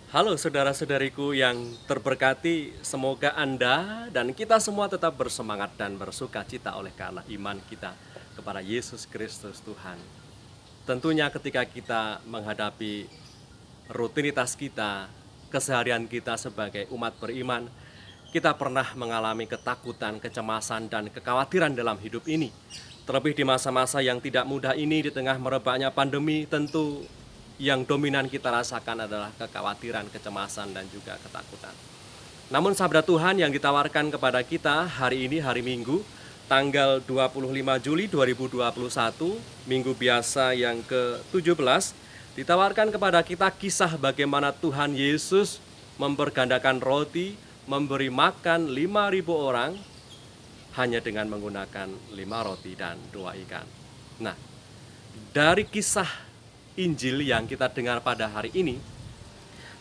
Halo saudara-saudariku yang terberkati, semoga Anda dan kita semua tetap bersemangat dan bersuka cita oleh karena iman kita kepada Yesus Kristus Tuhan. Tentunya ketika kita menghadapi rutinitas kita, keseharian kita sebagai umat beriman, kita pernah mengalami ketakutan, kecemasan, dan kekhawatiran dalam hidup ini. Terlebih di masa-masa yang tidak mudah ini, di tengah merebaknya pandemi, tentu yang dominan kita rasakan adalah kekhawatiran, kecemasan, dan juga ketakutan. Namun sabda Tuhan yang ditawarkan kepada kita hari ini, hari Minggu, tanggal 25 Juli 2021, Minggu biasa yang ke-17, ditawarkan kepada kita kisah bagaimana Tuhan Yesus mempergandakan roti, memberi makan 5.000 orang hanya dengan menggunakan 5 roti dan 2 ikan. Nah, dari kisah Injil yang kita dengar pada hari ini,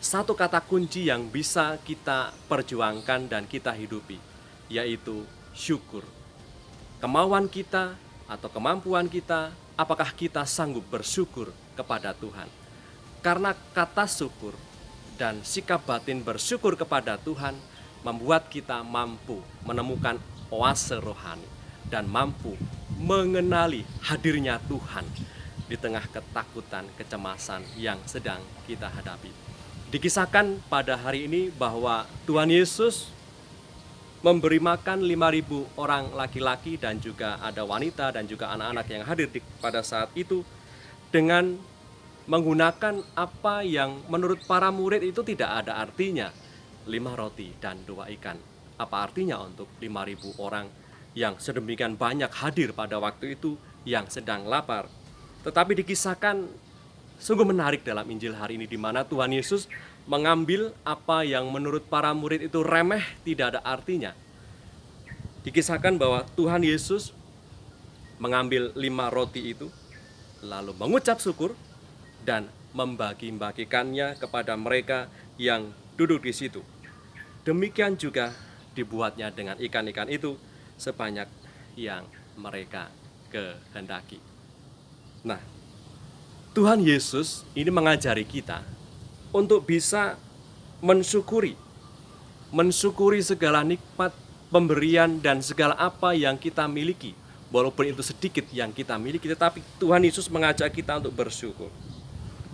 satu kata kunci yang bisa kita perjuangkan dan kita hidupi, yaitu syukur. Kemauan kita atau kemampuan kita, apakah kita sanggup bersyukur kepada Tuhan? Karena kata syukur dan sikap batin bersyukur kepada Tuhan membuat kita mampu menemukan oase rohani dan mampu mengenali hadirnya Tuhan di tengah ketakutan, kecemasan yang sedang kita hadapi. Dikisahkan pada hari ini bahwa Tuhan Yesus memberi makan 5.000 orang laki-laki dan juga ada wanita dan juga anak-anak yang hadir pada saat itu dengan menggunakan apa yang menurut para murid itu tidak ada artinya, 5 roti dan 2 ikan. Apa artinya untuk 5.000 orang yang sedemikian banyak hadir pada waktu itu yang sedang lapar? Tetapi dikisahkan sungguh menarik dalam Injil hari ini, di mana Tuhan Yesus mengambil apa yang menurut para murid itu remeh, tidak ada artinya. Dikisahkan bahwa Tuhan Yesus mengambil 5 roti itu, lalu mengucap syukur dan membagi-bagikannya kepada mereka yang duduk di situ. Demikian juga dibuatnya dengan ikan-ikan itu sebanyak yang mereka kehendaki. Nah, Tuhan Yesus ini mengajari kita untuk bisa mensyukuri segala nikmat, pemberian, dan segala apa yang kita miliki. Walaupun itu sedikit yang kita miliki, tetapi Tuhan Yesus mengajak kita untuk bersyukur.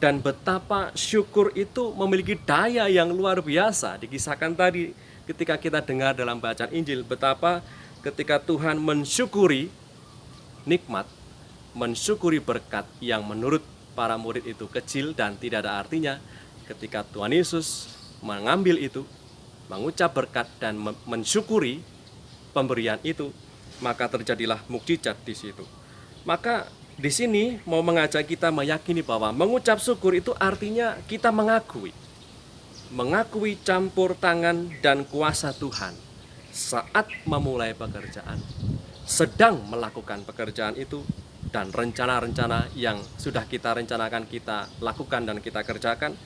Dan betapa syukur itu memiliki daya yang luar biasa. Dikisahkan tadi ketika kita dengar dalam bacaan Injil, betapa ketika Tuhan mensyukuri nikmat, mensyukuri berkat yang menurut para murid itu kecil dan tidak ada artinya, ketika Tuhan Yesus mengambil itu, mengucap berkat dan mensyukuri pemberian itu, maka terjadilah mukjizat di situ. Maka di sini mau mengajak kita meyakini bahwa mengucap syukur itu artinya kita mengakui campur tangan dan kuasa Tuhan saat memulai pekerjaan, sedang melakukan pekerjaan itu, dan rencana-rencana yang sudah kita rencanakan kita lakukan dan kita kerjakan,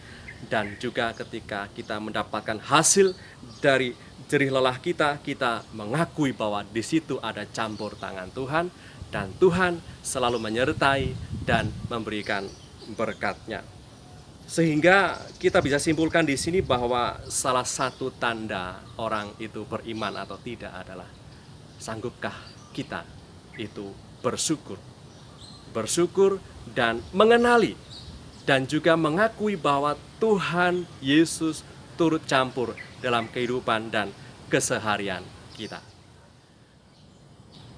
dan juga ketika kita mendapatkan hasil dari jerih lelah kita, kita mengakui bahwa di situ ada campur tangan Tuhan dan Tuhan selalu menyertai dan memberikan berkat-Nya. Sehingga kita bisa simpulkan di sini bahwa salah satu tanda orang itu beriman atau tidak adalah sanggupkah kita itu bersyukur dan mengenali dan juga mengakui bahwa Tuhan Yesus turut campur dalam kehidupan dan keseharian kita.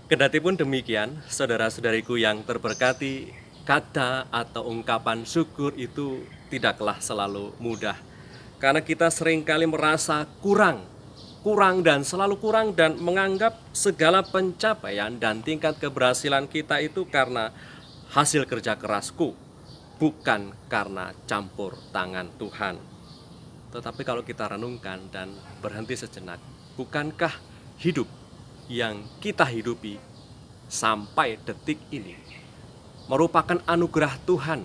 Kendatipun demikian, saudara-saudariku yang terberkati, kata atau ungkapan syukur itu tidaklah selalu mudah. Karena kita seringkali merasa kurang dan selalu kurang, dan menganggap segala pencapaian dan tingkat keberhasilan kita itu karena hasil kerja kerasku, bukan karena campur tangan Tuhan. Tetapi kalau kita renungkan dan berhenti sejenak, bukankah hidup yang kita hidupi sampai detik ini merupakan anugerah Tuhan,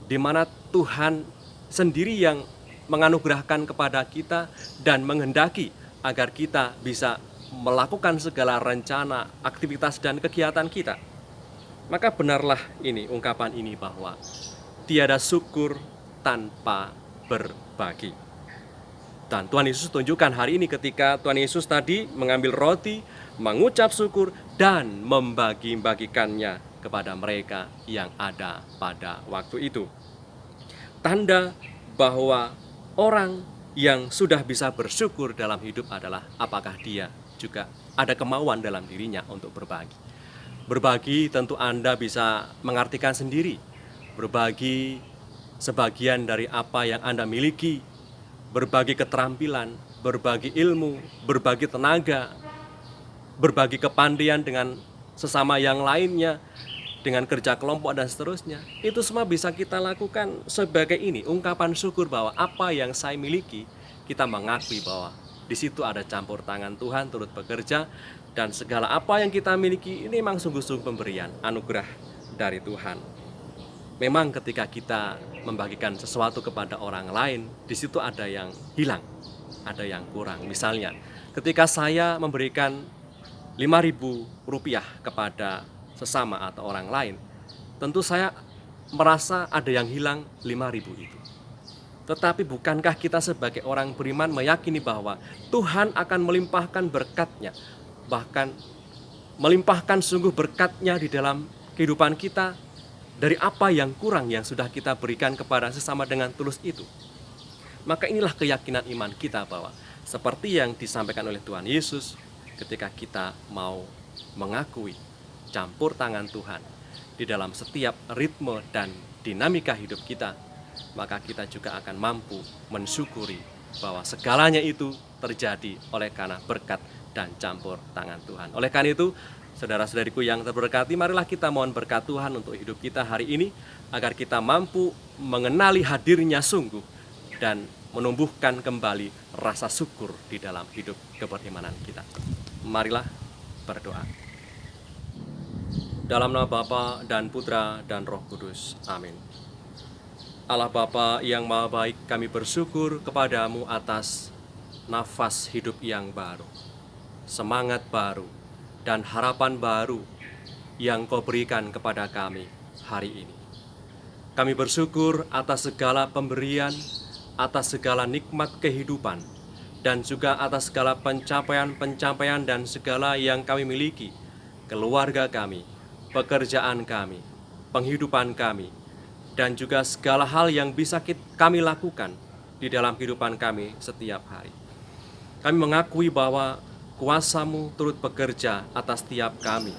di mana Tuhan sendiri yang menganugerahkan kepada kita dan menghendaki agar kita bisa melakukan segala rencana, aktivitas, dan kegiatan kita. Maka benarlah ini, ungkapan ini, bahwa tiada syukur tanpa berbagi. Dan Tuhan Yesus tunjukkan hari ini ketika Tuhan Yesus tadi mengambil roti, mengucap syukur, dan membagi-bagikannya kepada mereka yang ada pada waktu itu. Tanda bahwa orang yang sudah bisa bersyukur dalam hidup adalah apakah dia juga ada kemauan dalam dirinya untuk berbagi. Berbagi tentu Anda bisa mengartikan sendiri. Berbagi sebagian dari apa yang Anda miliki, berbagi keterampilan, berbagi ilmu, berbagi tenaga, berbagi kepandaian dengan sesama yang lainnya, dengan kerja kelompok dan seterusnya. Itu semua bisa kita lakukan sebagai ini, ungkapan syukur bahwa apa yang saya miliki, kita mengakui bahwa di situ ada campur tangan Tuhan turut bekerja, dan segala apa yang kita miliki ini memang sungguh-sungguh pemberian, anugerah dari Tuhan. Memang ketika kita membagikan sesuatu kepada orang lain, di situ ada yang hilang, ada yang kurang. Misalnya, ketika saya memberikan Rp5.000 kepada sesama atau orang lain, tentu saya merasa ada yang hilang 5.000 itu. Tetapi bukankah kita sebagai orang beriman meyakini bahwa Tuhan akan melimpahkan berkat-Nya, bahkan melimpahkan sungguh berkat-Nya di dalam kehidupan kita, dari apa yang kurang yang sudah kita berikan kepada sesama dengan tulus itu. Maka inilah keyakinan iman kita bahwa seperti yang disampaikan oleh Tuhan Yesus, ketika kita mau mengakui campur tangan Tuhan di dalam setiap ritme dan dinamika hidup kita, maka kita juga akan mampu mensyukuri bahwa segalanya itu terjadi oleh karena berkat dan campur tangan Tuhan. Oleh karena itu, saudara-saudariku yang terberkati, marilah kita mohon berkat Tuhan untuk hidup kita hari ini, agar kita mampu mengenali hadirnya sungguh dan menumbuhkan kembali rasa syukur di dalam hidup keberimanan kita. Marilah berdoa. Dalam nama Bapa dan Putra dan Roh Kudus. Amin. Allah Bapa yang Maha Baik, kami bersyukur kepadamu atas nafas hidup yang baru, semangat baru, dan harapan baru yang Kau berikan kepada kami hari ini. Kami bersyukur atas segala pemberian, atas segala nikmat kehidupan, dan juga atas segala pencapaian-pencapaian dan segala yang kami miliki, keluarga kami, pekerjaan kami, penghidupan kami, dan juga segala hal yang bisa kami lakukan di dalam kehidupan kami setiap hari. Kami mengakui bahwa Kuasa-Mu turut bekerja atas tiap kami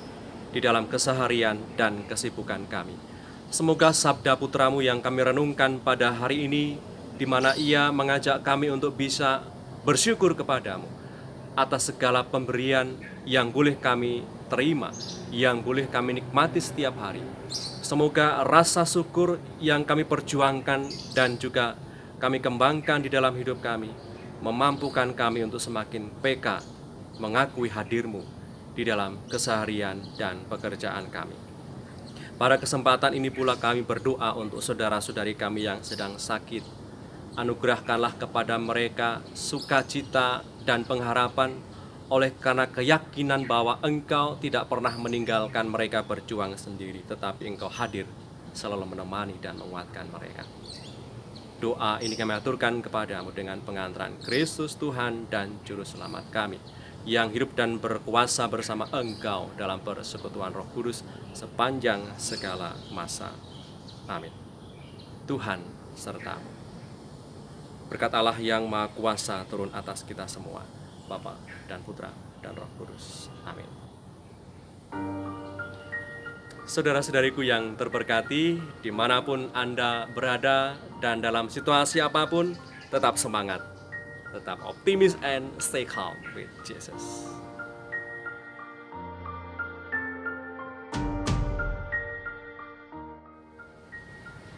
di dalam keseharian dan kesibukan kami. Semoga sabda Putra-Mu yang kami renungkan pada hari ini, di mana Ia mengajak kami untuk bisa bersyukur kepada-Mu atas segala pemberian yang boleh kami terima, yang boleh kami nikmati setiap hari. Semoga rasa syukur yang kami perjuangkan dan juga kami kembangkan di dalam hidup kami, memampukan kami untuk semakin peka mengakui hadir-Mu di dalam keseharian dan pekerjaan kami. Pada kesempatan ini pula kami berdoa untuk saudara-saudari kami yang sedang sakit. Anugerahkanlah kepada mereka sukacita dan pengharapan oleh karena keyakinan bahwa Engkau tidak pernah meninggalkan mereka berjuang sendiri, tetapi Engkau hadir selalu menemani dan menguatkan mereka. Doa ini kami aturkan kepada-Mu dengan pengantaran Kristus Tuhan dan Juru Selamat kami, yang hidup dan berkuasa bersama Engkau dalam persekutuan Roh Kudus sepanjang segala masa. Amin. Tuhan serta-Mu. Berkat Allah yang Maha Kuasa turun atas kita semua, Bapa dan Putra dan Roh Kudus. Amin. Saudara-saudariku yang terberkati, dimanapun Anda berada dan dalam situasi apapun, tetap semangat, tetap optimis, and stay calm with Jesus.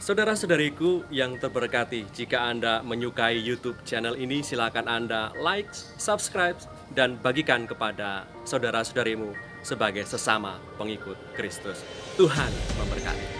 Saudara-saudariku yang terberkati, jika Anda menyukai YouTube channel ini, silakan Anda like, subscribe, dan bagikan kepada saudara-saudarimu sebagai sesama pengikut Kristus. Tuhan memberkati.